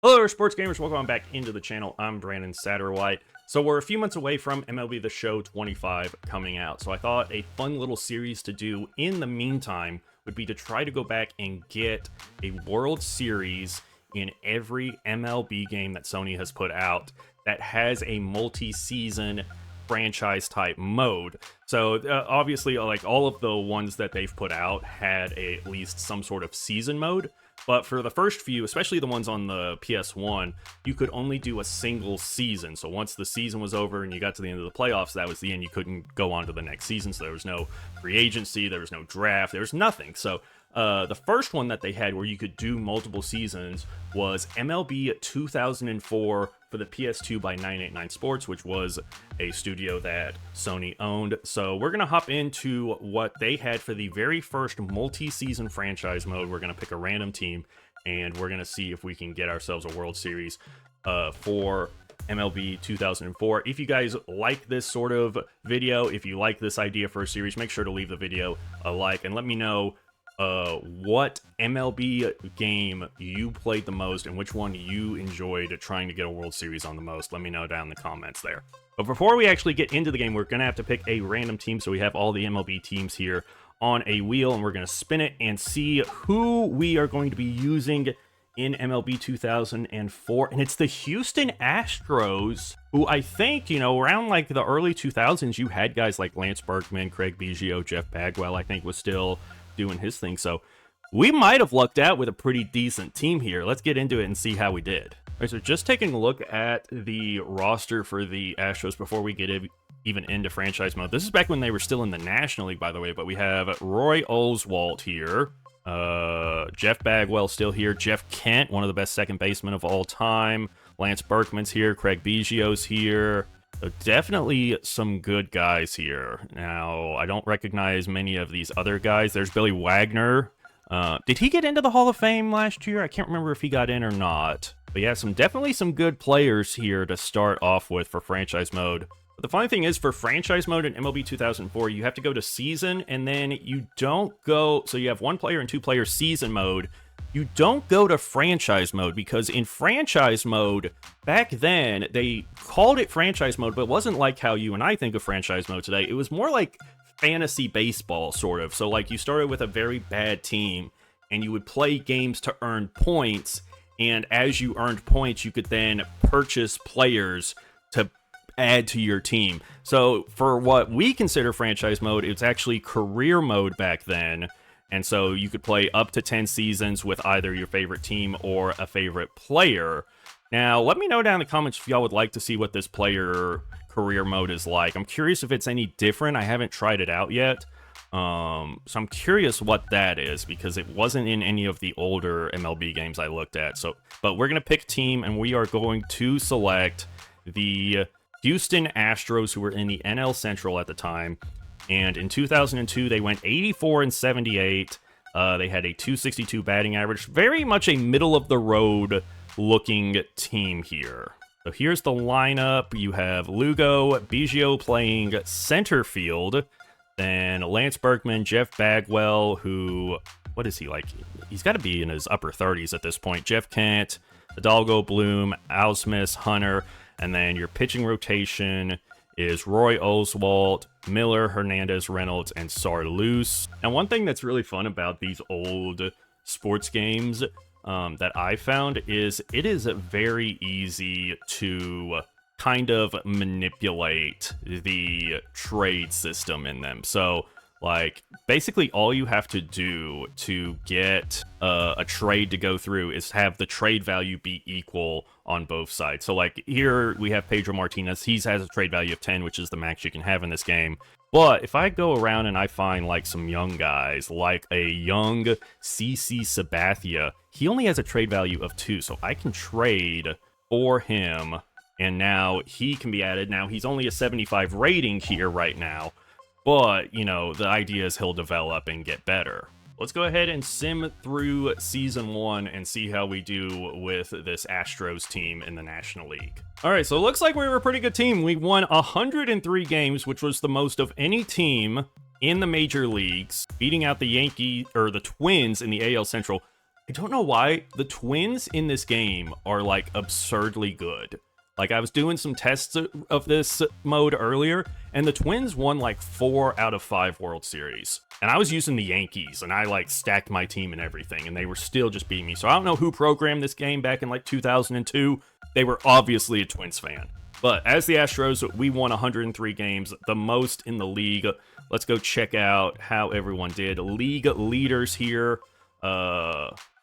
Hello, sports gamers. Welcome back into the channel. I'm Brandon Satterwhite. So we're a few months away from MLB The Show 25 coming out. So I thought a fun little series to do in the meantime would be to try to go back and get a World Series in every MLB game that Sony has put out that has a multi-season franchise type mode. So obviously, like all of the ones that they've put out had at least some sort of season mode. But for the first few, especially the ones on the PS1, you could only do a single season. So once the season was over and you got to the end of the playoffs, that was the end. You couldn't go on to the next season. So there was no free agency, there was no draft, there was nothing. So the first one that they had where you could do multiple seasons was MLB 2004 for the PS2 by 989 Sports, which was a studio that Sony owned. So we're going to hop into what they had for the very first multi-season franchise mode. We're going to pick a random team, and we're going to see if we can get ourselves a World Series for MLB 2004. If you guys like this sort of video, if you like this idea for a series, make sure to leave the video a like and let me know what MLB game you played the most and which one you enjoyed trying to get a World Series on the most. Let me know down in the comments there. But before we actually get into the game, we're going to have to pick a random team. So we have all the MLB teams here on a wheel, and we're going to spin it and see who we are going to be using in MLB 2004. And it's the Houston Astros, who I think, you know, around like the early 2000s, you had guys like Lance Berkman, Craig Biggio, Jeff Bagwell, I think was still doing his thing. So we might have lucked out with a pretty decent team here. Let's get into it and see how we did. All right, so just taking a look at the roster for the Astros before we get even into franchise mode. This is back when they were still in the National League, by the way, but we have Roy Oswalt here. Jeff Bagwell still here. Jeff Kent, one of the best second basemen of all time. Lance Berkman's here. Craig Biggio's here. So definitely some good guys here. Now, I don't recognize many of these other guys. There's Billy Wagner. Did he get into the Hall of Fame last year? I can't remember if he got in or not. But yeah, definitely some good players here to start off with for franchise mode. But the funny thing is, for franchise mode in MLB 2004, you have to go to season, and then you don't go... So you have one player and two player season mode. You don't go to franchise mode, because in franchise mode, back then, they called it franchise mode, but it wasn't like how you and I think of franchise mode today. It was more like fantasy baseball, sort of. So, like, you started with a very bad team, and you would play games to earn points, and as you earned points, you could then purchase players to add to your team. So, for what we consider franchise mode, it's actually career mode back then. And so you could play up to 10 seasons with either your favorite team or a favorite player. Now, let me know down in the comments if y'all would like to see what this player career mode is like. I'm curious if it's any different. I haven't tried it out yet. So I'm curious what that is, because it wasn't in any of the older MLB games I looked at. But we're going to pick team, and we are going to select the Houston Astros, who were in the NL Central at the time. And in 2002, they went 84-78. They had a 262 batting average. Very much a middle-of-the-road looking team here. So here's the lineup. You have Lugo, Biggio playing center field. Then Lance Berkman, Jeff Bagwell, who... What is he like? He's got to be in his upper 30s at this point. Jeff Kent, Hidalgo, Bloom, Ausmus, Hunter. And then your pitching rotation is Roy Oswalt, Miller, Hernandez, Reynolds, and Sarloos. And one thing that's really fun about these old sports games that I found is it is very easy to kind of manipulate the trade system in them. So, like, basically all you have to do to get a trade to go through is have the trade value be equal on both sides. So, like, here we have Pedro Martinez. He has a trade value of 10, which is the max you can have in this game. But if I go around and I find, like, some young guys, like a young CC Sabathia, he only has a trade value of 2, so I can trade for him, and now he can be added. Now, he's only a 75 rating here right now, but, you know, the idea is he'll develop and get better. Let's go ahead and sim through Season 1 and see how we do with this Astros team in the National League. All right, so it looks like we were a pretty good team. We won 103 games, which was the most of any team in the major leagues, beating out the Twins in the AL Central. I don't know why the Twins in this game are like absurdly good. Like, I was doing some tests of this mode earlier, and the Twins won like 4 out of 5 World Series. And I was using the Yankees, and I like stacked my team and everything, and they were still just beating me. So I don't know who programmed this game back in like 2002. They were obviously a Twins fan. But as the Astros, we won 103 games, the most in the league. Let's go check out how everyone did. League leaders here.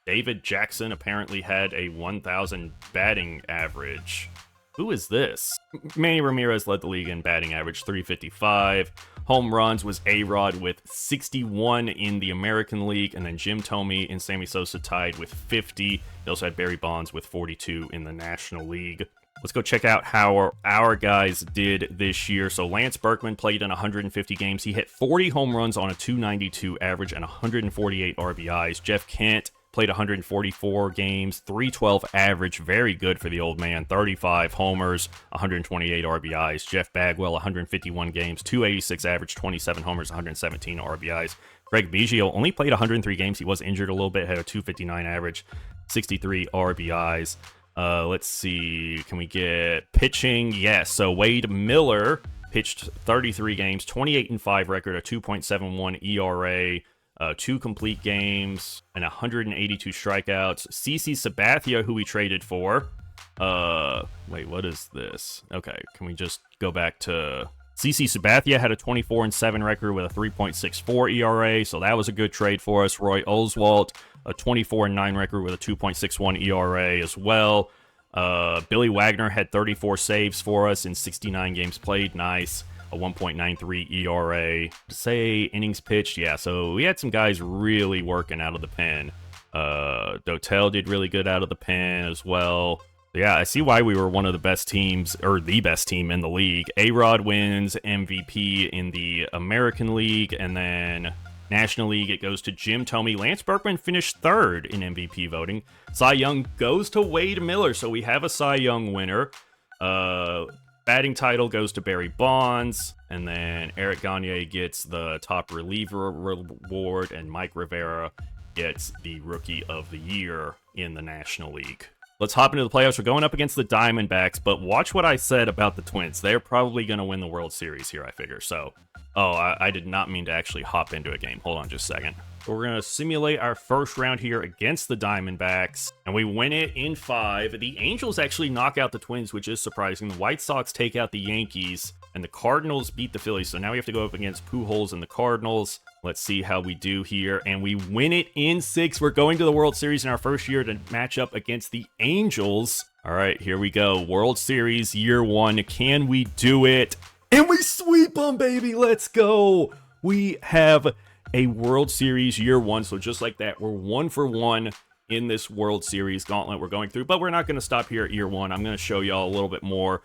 David Jackson apparently had a 1,000 batting average. Who is this? Manny Ramirez led the league in batting average, 355. Home runs was A-Rod with 61 in the American League, and then Jim Thome and Sammy Sosa tied with 50. He also had Barry Bonds with 42 in the National League. Let's go check out how our guys did this year. So Lance Berkman played in 150 games. He hit 40 home runs on a 292 average and 148 RBIs. Jeff Kent played 144 games, 312 average, very good for the old man, 35 homers, 128 RBIs. Jeff Bagwell, 151 games, 286 average, 27 homers, 117 RBIs. Greg Biggio only played 103 games. He was injured a little bit, had a 259 average, 63 RBIs. Let's see, can we get pitching? Yes, so Wade Miller pitched 33 games, 28-5 record, a 2.71 ERA, 2 complete games, and 182 strikeouts. CC Sabathia, who we traded for. Wait, what is this? Okay, can we just go back to... CC Sabathia had a 24-7 record with a 3.64 ERA, so that was a good trade for us. Roy Oswalt, a 24-9 record with a 2.61 ERA as well. Billy Wagner had 34 saves for us in 69 games played. Nice. A 1.93 ERA. To say innings pitched, yeah, so we had some guys really working out of the pen. Dotel did really good out of the pen as well. Yeah, I see why we were one of the best teams, or the best team in the league. A-Rod wins MVP in the American League, and then National League, it goes to Jim Thome. Lance Berkman finished 3rd in MVP voting. Cy Young goes to Wade Miller, so we have a Cy Young winner. Batting title goes to Barry Bonds, and then Eric Gagne gets the top reliever reward, and Mike Rivera gets the Rookie of the Year in the National League. Let's hop into the playoffs. We're going up against the Diamondbacks, but watch what I said about the Twins. They're probably going to win the World Series here, I figure. So, I did not mean to actually hop into a game. Hold on just a second. We're going to simulate our first round here against the Diamondbacks, and we win it in 5. The Angels actually knock out the Twins, which is surprising. The White Sox take out the Yankees, and the Cardinals beat the Phillies. So now we have to go up against Pujols and the Cardinals. Let's see how we do here, and we win it in 6. We're going to the World Series in our first year to match up against the Angels. All right, here we go. World Series year 1. Can we do it? And we sweep them, baby. Let's go. We have a World Series year 1, so just like that, we're 1 for 1 in this World Series gauntlet we're going through, but we're not going to stop here at year 1. I'm going to show y'all a little bit more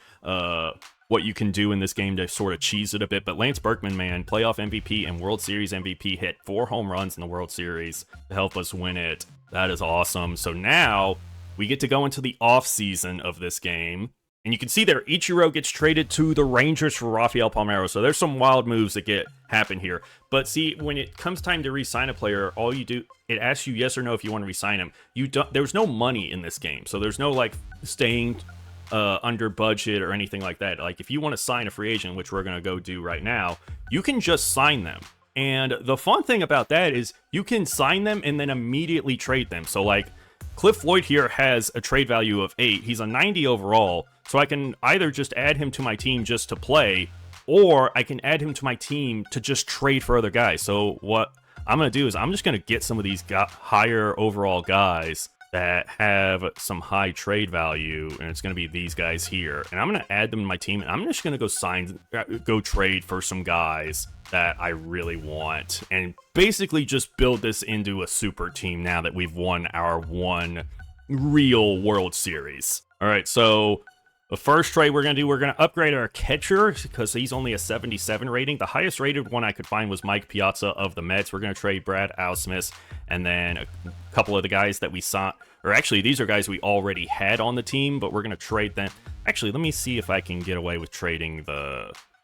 what you can do in this game to sort of cheese it a bit. But Lance Berkman, man, playoff MVP and World Series MVP, hit 4 home runs in the World Series to help us win it. That is awesome. So now we get to go into the off season of this game. And you can see there, Ichiro gets traded to the Rangers for Rafael Palmeiro. So there's some wild moves that happen here. But see, when it comes time to re-sign a player, all you do, it asks you yes or no if you want to re-sign him. There's no money in this game. So there's no like staying under budget or anything like that. Like if you want to sign a free agent, which we're going to go do right now, you can just sign them. And the fun thing about that is you can sign them and then immediately trade them. So like Cliff Floyd here has a trade value of 8. He's a 90 overall. So I can either just add him to my team just to play, or I can add him to my team to just trade for other guys. So what I'm going to do is I'm just going to get some of these higher overall guys that have some high trade value, and it's going to be these guys here. And I'm going to add them to my team, and I'm just going to go trade for some guys that I really want, and basically just build this into a super team now that we've won our one real World Series. All right, so the first trade we're going to do, we're going to upgrade our catcher because he's only a 77 rating. The highest rated one I could find was Mike Piazza of the Mets. We're going to trade Brad Ausmus, and then a couple of the guys that we saw, or actually these are guys we already had on the team, but we're going to trade them. Actually, let me see if I can get away with trading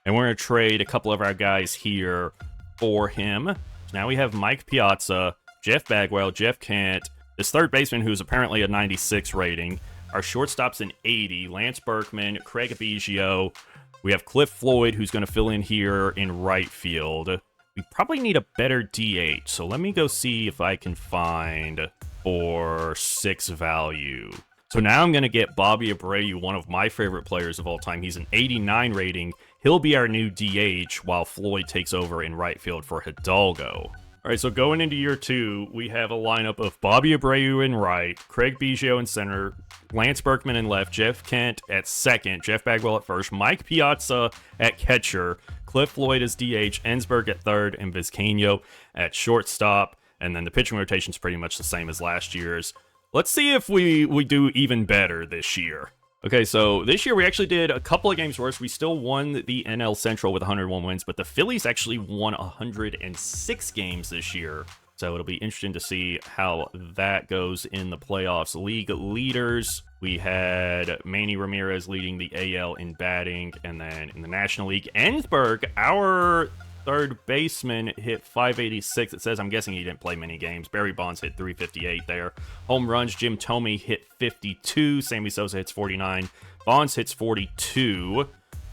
and we're going to trade a couple of our guys here for him. So now we have Mike Piazza, Jeff Bagwell, Jeff Kent, This third baseman, who's apparently a 96 rating. Our shortstop's an 80. Lance Berkman, Craig Biggio. We have Cliff Floyd, who's going to fill in here in right field. We probably need a better DH, so let me go see if I can find for 6 value. So now I'm going to get Bobby Abreu, one of my favorite players of all time. He's an 89 rating. He'll be our new DH while Floyd takes over in right field for Hidalgo. All right, so going into year 2, we have a lineup of Bobby Abreu in right, Craig Biggio in center, Lance Berkman in left, Jeff Kent at second, Jeff Bagwell at first, Mike Piazza at catcher, Cliff Floyd as DH, Ensberg at third, and Vizcaino at shortstop. And then the pitching rotation is pretty much the same as last year's. Let's see if we do even better this year. Okay, so this year we actually did a couple of games worse. We still won the NL Central with 101 wins, but the Phillies actually won 106 games this year. So it'll be interesting to see how that goes in the playoffs. League leaders, we had Manny Ramirez leading the AL in batting, and then in the National League, Ensberg, our third baseman, hit 586. It says, I'm guessing he didn't play many games. Barry Bonds hit 358 there. Home runs, Jim Thome hit 52. Sammy Sosa hits 49. Bonds hits 42.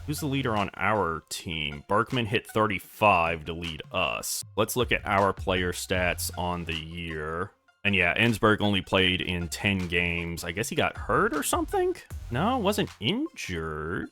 Who's the leader on our team? Berkman hit 35 to lead us. Let's look at our player stats on the year. And yeah, Ensberg only played in 10 games. I guess he got hurt or something? No, wasn't injured.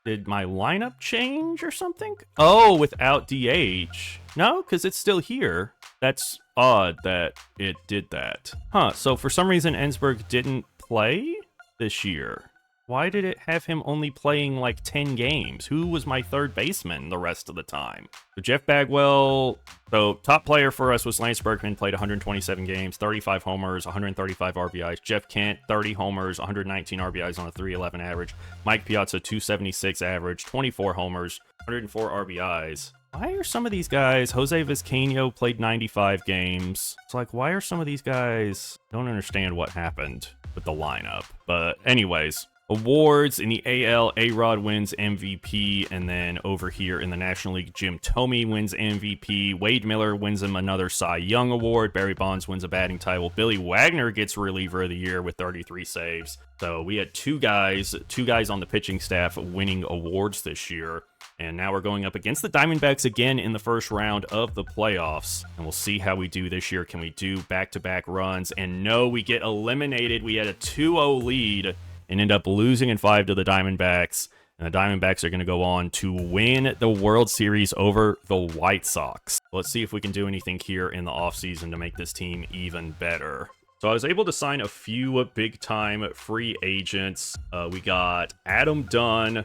Did my lineup change or something? Oh, without DH. No, because it's still here. That's odd that it did that. Huh, so for some reason Ensberg didn't play this year. Why did it have him only playing like 10 games? Who was my third baseman the rest of the time? So Jeff Bagwell, so top player for us was Lance Berkman, played 127 games, 35 homers, 135 RBIs. Jeff Kent, 30 homers, 119 RBIs on a 311 average. Mike Piazza, 276 average, 24 homers, 104 RBIs. Why are some of these guys, Jose Vizcaino played 95 games. It's like, why are some of these guys, I don't understand what happened with the lineup. But anyways, awards in the AL, A-Rod wins MVP, and then over here in the National League, Jim Thome wins MVP, Wade Miller wins him another Cy Young award, Barry Bonds wins a batting title, Billy Wagner gets reliever of the year with 33 saves. So we had two guys on the pitching staff winning awards this year. And now we're going up against the Diamondbacks again in the first round of the playoffs. And we'll see how we do this year. Can we do back-to-back runs? And no, we get eliminated. We had a 2-0 lead and end up losing in 5 to the Diamondbacks. And the Diamondbacks are going to go on to win the World Series over the White Sox. Let's see if we can do anything here in the offseason to make this team even better. So I was able to sign a few big-time free agents. We got Adam Dunn,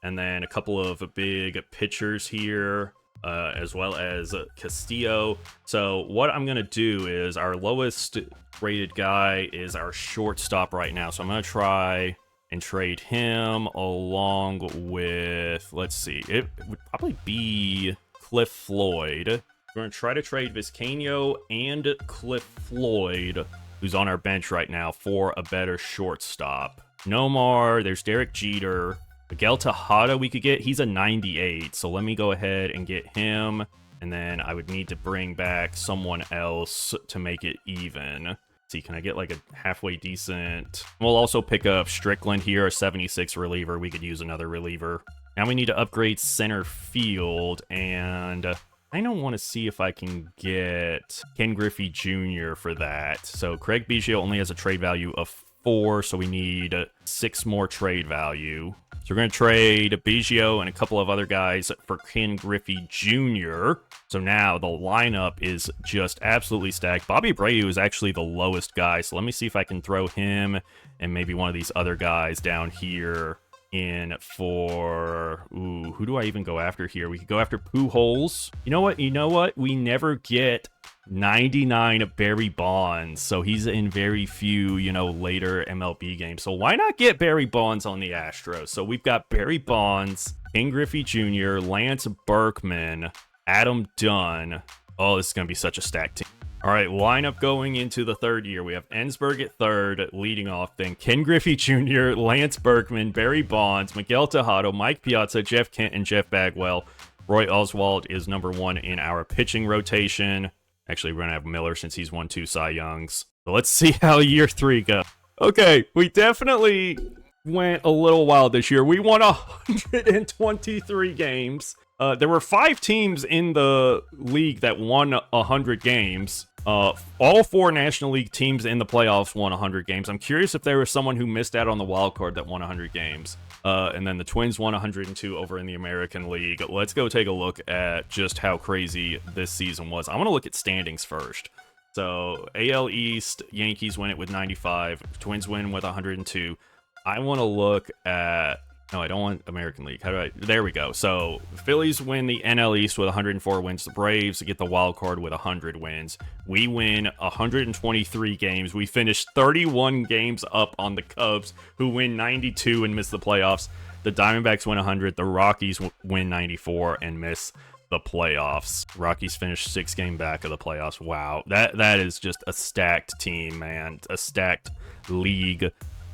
and then a couple of big pitchers here, as well as Castillo. So what I'm going to do is our lowest rated guy is our shortstop right now. So I'm going to try and trade him along with, let's see, it would probably be Cliff Floyd. We're going to try to trade Vizcaino and Cliff Floyd, who's on our bench right now, for a better shortstop. Nomar, there's Derek Jeter. Miguel Tejada we could get. He's a 98, so let me go ahead and get him. And then I would need to bring back someone else to make it even. Let's see, can I get like a halfway decent? We'll also pick up Strickland here, a 76 reliever. We could use another reliever. Now we need to upgrade center field, and I don't want to see if I can get Ken Griffey Jr. for that. So Craig Biggio only has a trade value of 4, so we need 6 more trade value. So we're going to trade Biggio and a couple of other guys for Ken Griffey Jr. So now the lineup is just absolutely stacked. Bobby Abreu is actually the lowest guy, so let me see if I can throw him and maybe one of these other guys down here in for, ooh, who do I even go after here? We could go after Pujols. You know what? We never get 99 Barry Bonds, so he's in very few, later MLB games. So why not get Barry Bonds on the Astros? So we've got Barry Bonds, Ken Griffey Jr., Lance Berkman, Adam Dunn. Oh, this is going to be such a stacked team. All right, lineup going into the third year. We have Ensberg at third, leading off. Then Ken Griffey Jr., Lance Berkman, Barry Bonds, Miguel Tejada, Mike Piazza, Jeff Kent, and Jeff Bagwell. Roy Oswald is number 1 in our pitching rotation. Actually, we're going to have Miller since he's won 2 Cy Youngs. So let's see how year 3 goes. Okay, we definitely went a little wild this year. We won 123 games. There were 5 teams in the league that won 100 games. All 4 National League teams in the playoffs won 100 games. I'm curious if there was someone who missed out on the wild card that won 100 games. And then the Twins won 102 over in the American League. Let's go take a look at just how crazy this season was. I want to look at standings first. So AL East, Yankees win it with 95. Twins win with 102. I want to look at... No, I don't want American League. How do I... There we go. So, Phillies win the NL East with 104 wins. The Braves get the wild card with 100 wins. We win 123 games. We finish 31 games up on the Cubs, who win 92 and miss the playoffs. The Diamondbacks win 100. The Rockies win 94 and miss the playoffs. Rockies finished 6 games back of the playoffs. Wow. That is just a stacked team, man. A stacked league.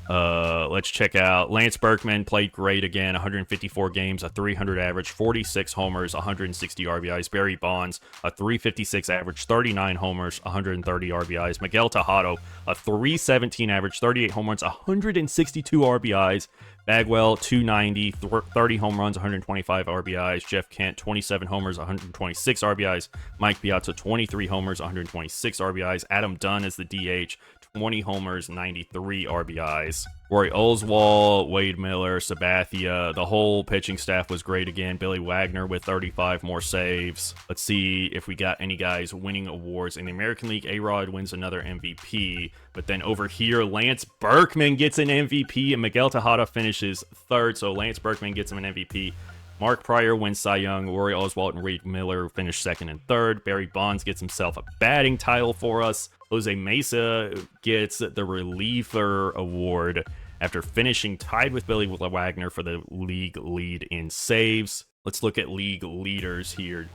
Let's check out Lance Berkman played great again, 154 games, a 300 average, 46 homers, 160 RBIs. Barry Bonds, a 356 average, 39 homers, 130 RBIs. Miguel Tejada, a 317 average, 38 home runs, 162 RBIs. Bagwell, 290, 30 home runs, 125 RBIs. Jeff Kent, 27 homers, 126 RBIs. Mike Piazza, 23 homers, 126 RBIs. Adam Dunn is the DH, 20 homers, 93 RBIs. Roy Oswalt, Wade Miller, Sabathia, the whole pitching staff was great again. Billy Wagner with 35 more saves. Let's see if we got any guys winning awards. In the American League, A-Rod wins another MVP. But then over here, Lance Berkman gets an MVP, and Miguel Tejada finishes 3rd. So Lance Berkman gets him an MVP. Mark Pryor wins Cy Young. Roy Oswalt and Wade Miller finish 2nd and 3rd. Barry Bonds gets himself a batting title for us. Jose Mesa gets the reliever award after finishing tied with Billy Wagner for the league lead in saves. Let's look at league leaders here.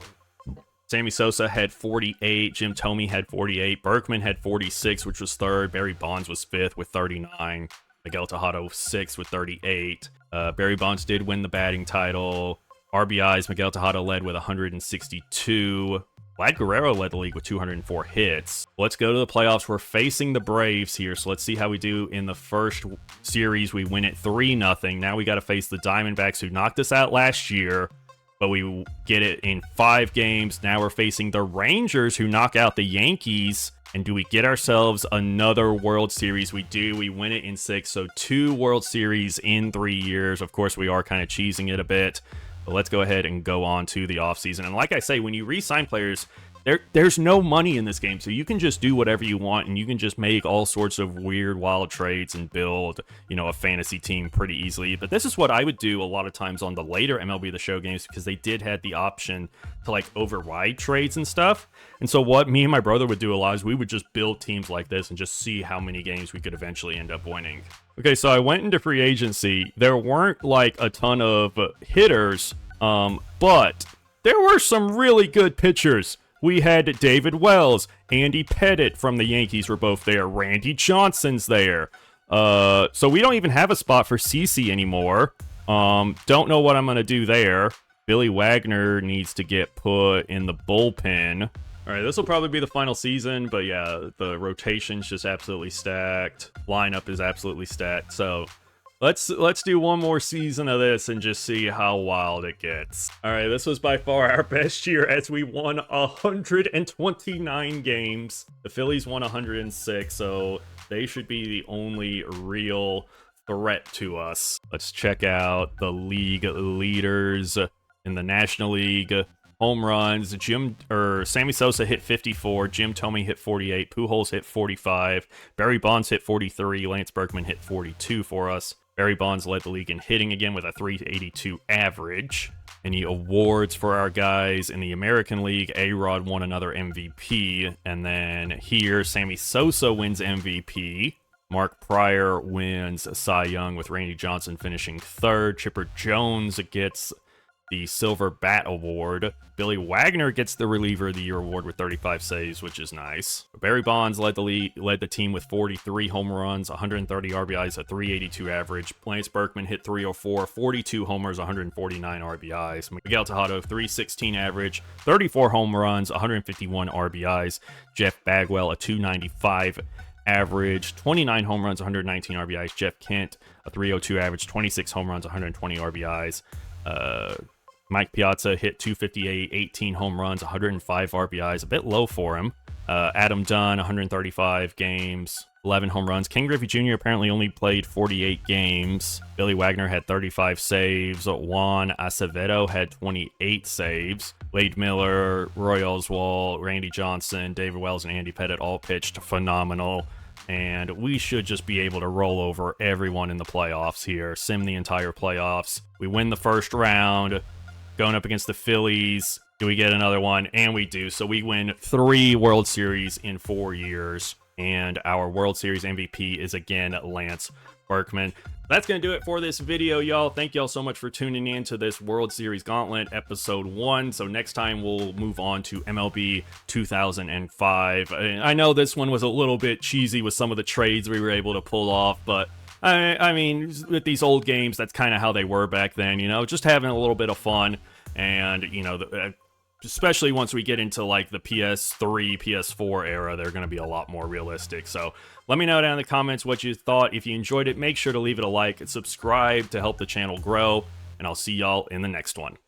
Sammy Sosa had 48. Jim Thome had 48. Berkman had 46, which was 3rd. Barry Bonds was 5th with 39. Miguel Tejada 6th with 38. Barry Bonds did win the batting title. RBIs, Miguel Tejada led with 162. Vlad Guerrero led the league with 204 hits. Let's go to the playoffs. We're facing the Braves here, so let's see how we do in the first series. We win it 3-0. Now we got to face the Diamondbacks, who knocked us out last year, but we get it in 5 games. Now we're facing the Rangers, who knock out the Yankees. And do we get ourselves another World Series? We do. We win it in 6, so 2 World Series in 3 years. Of course, we are kind of cheesing it a bit. But let's go ahead and go on to the offseason. And like I say, when you re-sign players, there's no money in this game, so you can just do whatever you want, and you can just make all sorts of weird, wild trades and build, a fantasy team pretty easily. But this is what I would do a lot of times on the later MLB The Show games, because they did have the option to override trades and stuff. And so what me and my brother would do a lot is we would just build teams like this and just see how many games we could eventually end up winning. Okay, so I went into free agency. There weren't a ton of hitters, but there were some really good pitchers. We had David Wells, Andy Pettitte from the Yankees were both there. Randy Johnson's there. So we don't even have a spot for CeCe anymore. Don't know what I'm going to do there. Billy Wagner needs to get put in the bullpen. All right, this will probably be the final season, but yeah, the rotation's just absolutely stacked. Lineup is absolutely stacked. So let's do one more season of this and just see how wild it gets. All right, this was by far our best year as we won 129 games. The Phillies won 106, so they should be the only real threat to us. Let's check out the league leaders in the National League. Home runs, Sammy Sosa hit 54, Jim Thome hit 48, Pujols hit 45, Barry Bonds hit 43, Lance Berkman hit 42 for us. Barry Bonds led the league in hitting again with a 382 average. Any awards for our guys in the American League? A-Rod won another MVP. And then here, Sammy Sosa wins MVP. Mark Pryor wins Cy Young with Randy Johnson finishing 3rd. Chipper Jones gets the Silver Bat Award. Billy Wagner gets the Reliever of the Year award with 35 saves, which is nice. Barry Bonds led the team with 43 home runs, 130 RBIs, a 382 average. Lance Berkman hit 304, 42 homers, 149 RBIs. Miguel Tejada, 316 average, 34 home runs, 151 RBIs. Jeff Bagwell, a 295 average, 29 home runs, 119 RBIs. Jeff Kent, a 302 average, 26 home runs, 120 RBIs. Mike Piazza hit 258, 18 home runs, 105 RBIs, a bit low for him. Adam Dunn, 135 games, 11 home runs. Ken Griffey Jr. apparently only played 48 games. Billy Wagner had 35 saves. Juan Acevedo had 28 saves. Wade Miller, Roy Oswalt, Randy Johnson, David Wells, and Andy Pettit all pitched phenomenal. And we should just be able to roll over everyone in the playoffs here, sim the entire playoffs. We win the first round, going up against the Phillies. Do we get another one? And we do. So we win 3 World Series in 4 years. And our World Series MVP is again Lance Berkman. That's going to do it for this video, y'all. Thank y'all so much for tuning in to this World Series Gauntlet episode 1. So next time we'll move on to MLB 2005. I know this one was a little bit cheesy with some of the trades we were able to pull off, but I mean, with these old games, that's kind of how they were back then, you know, just having a little bit of fun. And, you know, especially once we get into like the PS3, PS4 era, they're going to be a lot more realistic. So let me know down in the comments what you thought. If you enjoyed it, make sure to leave it a like and subscribe to help the channel grow. And I'll see y'all in the next one.